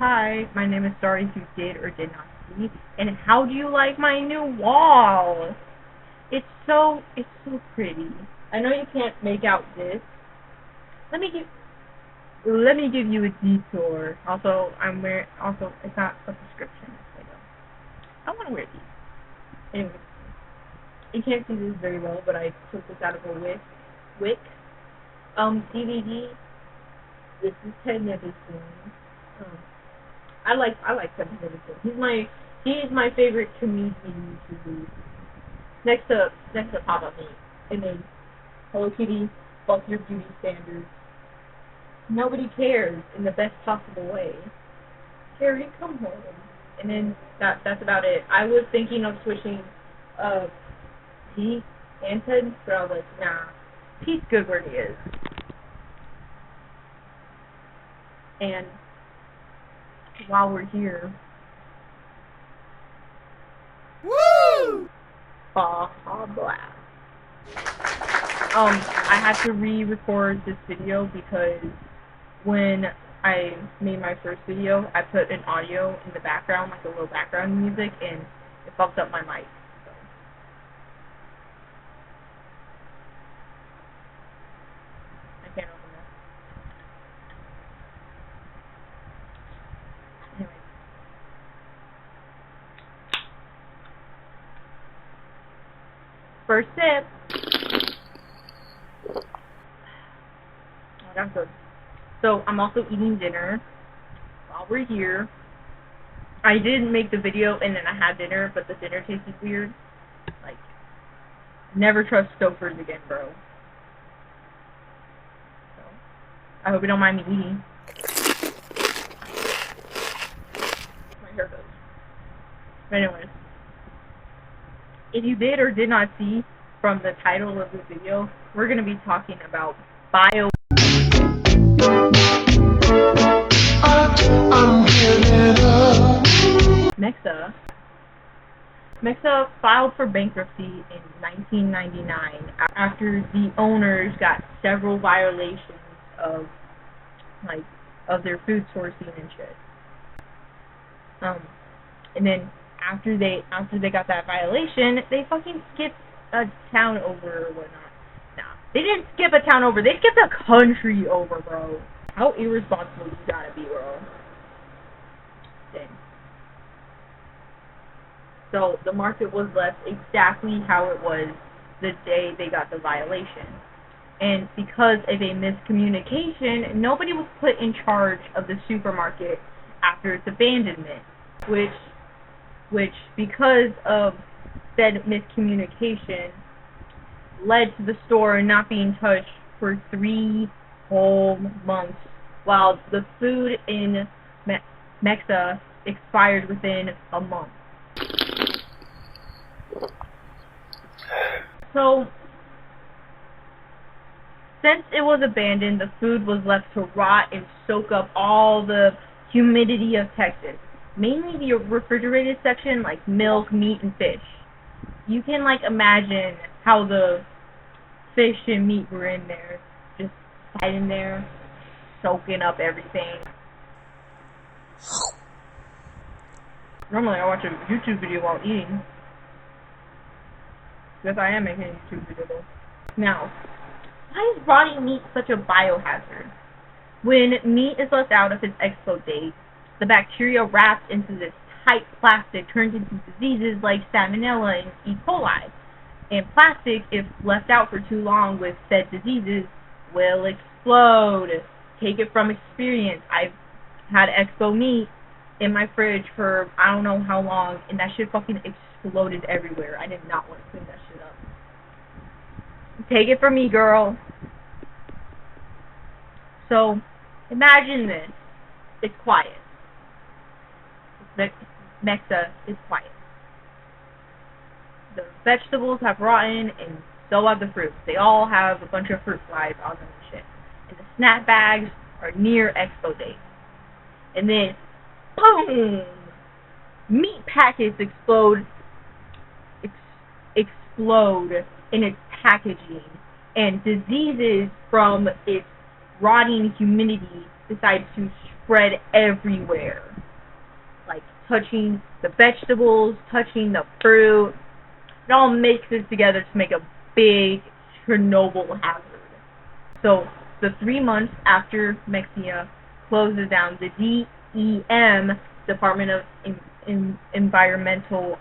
Hi, my name is Sorry If You Did or Did Not See, and how do you like my new wall? It's so pretty. I know you can't make out this. Let me give, let me give you a detour. Also, it's not a prescription. I want to wear these. Anyway, you can't see this very well, but I took this out of a Wick, DVD. This is Ted Nevinson. Um, I like Ted Nevinson. He is my favorite comedian YouTuber. Next to Papa Me, and then Hello Kitty, fuck your beauty standards. Nobody cares in the best possible way. Carrie, come home. And then that's about it. I was thinking of switching Pete and Ted, but I was like, nah, Pete's good where he is. And while we're here, Woo! blah blah. I had to re-record this video because when I made my first video, I put an audio in the background, like a little background music, and it fucked up my mic. So. I can't open that. Anyway. First sip. Oh, that's good. So I'm also eating dinner while we're here. I did make the video and then I had dinner, but the dinner tasted weird. Like, never trust Stouffer's again, bro. So, I hope you don't mind me eating. My hair goes. But anyways, if you did or did not see from the title of this video, we're going to be talking about Mexa filed for bankruptcy in 1999 after the owners got several violations of their food sourcing and shit. And then after they got that violation, they fucking skipped a town over or whatnot. Nah, they didn't skip a town over. They skipped a country over, bro. How irresponsible you gotta be, bro. Dang. So the market was left exactly how it was the day they got the violation. And because of a miscommunication, nobody was put in charge of the supermarket after its abandonment, which because of said miscommunication led to the store not being touched for 3 whole months, while the food in Mexa expired within a month. So, since it was abandoned, the food was left to rot and soak up all the humidity of Texas. Mainly the refrigerated section, like milk, meat, and fish. You can, imagine how the fish and meat were in there, just sitting there, soaking up everything. Normally I watch a YouTube video while eating. Yes, I am making a YouTube video though. Now, why is rotting meat such a biohazard? When meat is left out of its expo date, the bacteria wrapped into this tight plastic turns into diseases like salmonella and E. coli. And plastic, if left out for too long with said diseases, will explode. Take it from experience. I've had expo meat in my fridge for I don't know how long, and that shit fucking exploded everywhere. I did not want to clean that shit up. Take it from me, girl. So, imagine this. It's quiet. Mexa is quiet. The vegetables have rotten, and so have the fruits. They all have a bunch of fruit flies on them and shit. And the snack bags are near expo date. And then, boom! Meat packets explode in its packaging, and diseases from its rotting humidity decide to spread everywhere. touching the vegetables, touching the fruit. It all mixes together to make a big Chernobyl hazard. So the 3 months after Mexia closes down, the DEM, Department of Environmental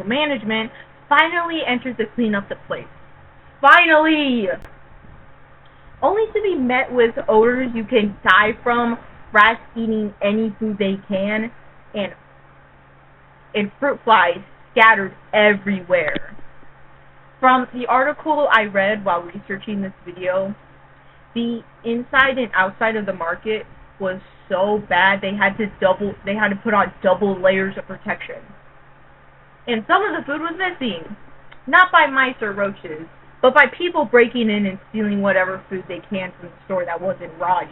Management, finally enters to clean up the place. Finally! Only to be met with odors you can die from, rats eating any food they can, and fruit flies scattered everywhere. From the article I read while researching this video, the inside and outside of the market was so bad they had to put on double layers of protection. And some of the food was missing, not by mice or roaches, but by people breaking in and stealing whatever food they can from the store that wasn't rotting.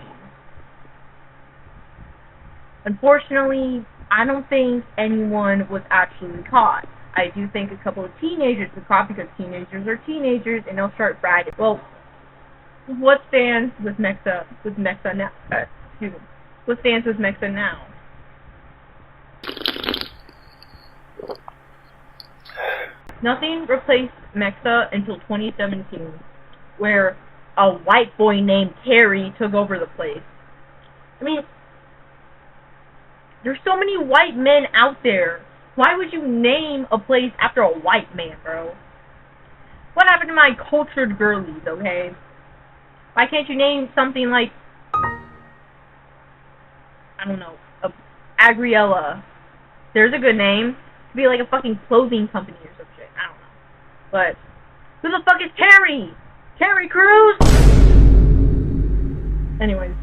Unfortunately, I don't think anyone was actually caught. I do think a couple of teenagers were caught because teenagers are teenagers and they'll start bragging. Well, what stands with Mexa now? What stands with Mexa now? Nothing replaced Mexa until 2017, where a white boy named Terry took over the place. I mean, there's so many white men out there. Why would you name a place after a white man, bro? What happened to my cultured girlies, okay? Why can't you name something like, I don't know, Agriella? There's a good name. It could be like a fucking clothing company or some shit. I don't know. But, who the fuck is Terry? Terry Crews? Anyways.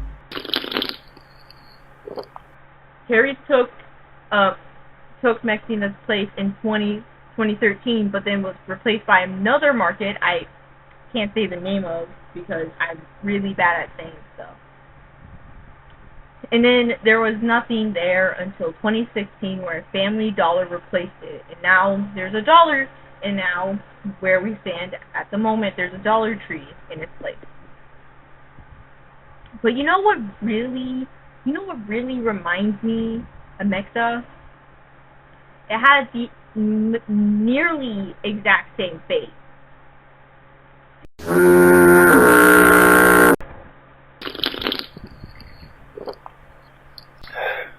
Terry took Mexina's place in 2013, but then was replaced by another market I can't say the name of because I'm really bad at saying stuff. And then there was nothing there until 2016 where Family Dollar replaced it. And now there's a Dollar, and now where we stand at the moment, there's a Dollar Tree in its place. But you know what really reminds me of Mexa? It has the nearly exact same face.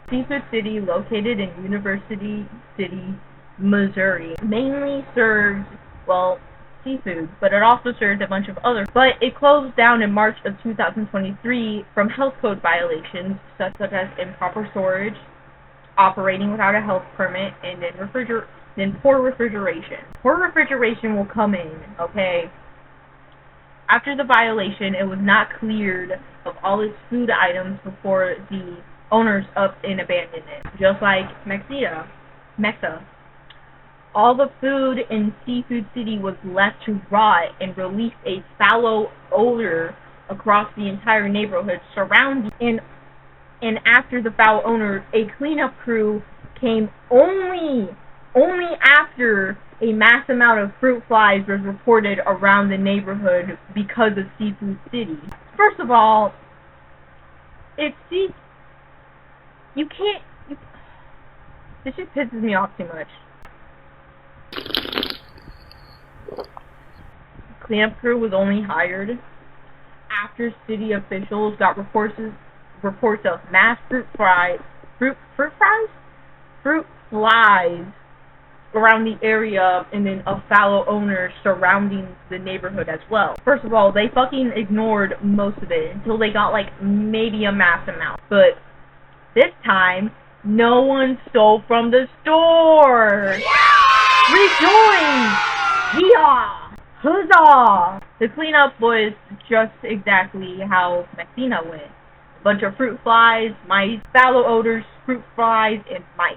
Seafood City, located in University City, Missouri, mainly serves, well, seafood, but it also serves a bunch of other. But it closed down in March of 2023 from health code violations such as improper storage, operating without a health permit, and then poor refrigeration. Poor refrigeration will come in, okay? After the violation, it was not cleared of all its food items before the owners up and abandoned it. Just like Mexa. All the food in Seafood City was left to rot and release a foul odor across the entire neighborhood surrounding. And after the foul odor, a cleanup crew came only after a mass amount of fruit flies was reported around the neighborhood because of Seafood City. First of all, this just pisses me off too much. Cleanup crew was only hired after city officials got reports of mass fruit flies around the area, and then of fallow owners surrounding the neighborhood as well. First of all, they fucking ignored most of it until they got like maybe a mass amount. But this time, no one stole from the store. Yeah! Rejoice! Yeehaw! Huzzah! The cleanup was just exactly how Mexina went. A bunch of fruit flies, mice, fallow odors, fruit flies, and mice.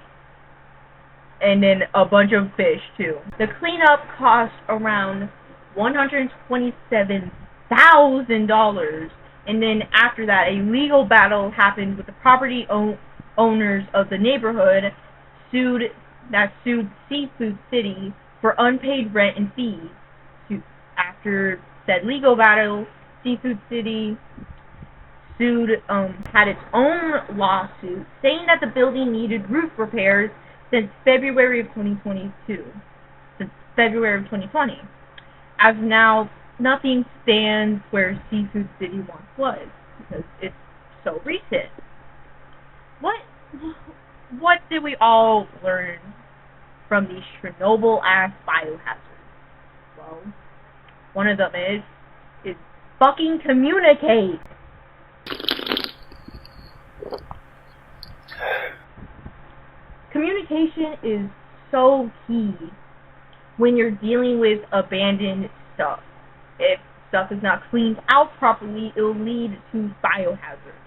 And then a bunch of fish, too. The cleanup cost around $127,000. And then after that, a legal battle happened with the property owners of the neighborhood sued Seafood City for unpaid rent and fees. After said legal battle, Seafood City had its own lawsuit saying that the building needed roof repairs since February of 2022. Since February of 2020. As of now, nothing stands where Seafood City once was because it's so recent. What did we all learn from these Chernobyl-ass biohazards? Well, one of them is fucking communicate. Communication is so key when you're dealing with abandoned stuff. If stuff is not cleaned out properly, it'll lead to biohazards.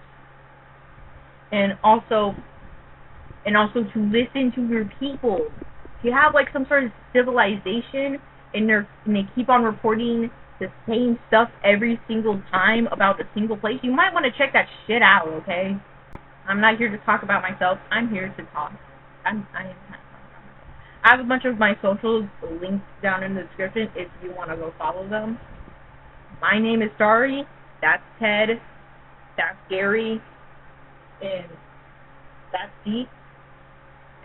And also to listen to your people. If you have like some sort of civilization and they keep on reporting the same stuff every single time about a single place, you might want to check that shit out, okay? I'm not here to talk about myself. I'm here to talk. I am kind of talking about myself. I have a bunch of my socials linked down in the description if you want to go follow them. My name is Dari. That's Ted. That's Gary. And that's Deep.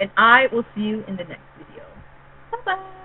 And I will see you in the next video. Bye-bye.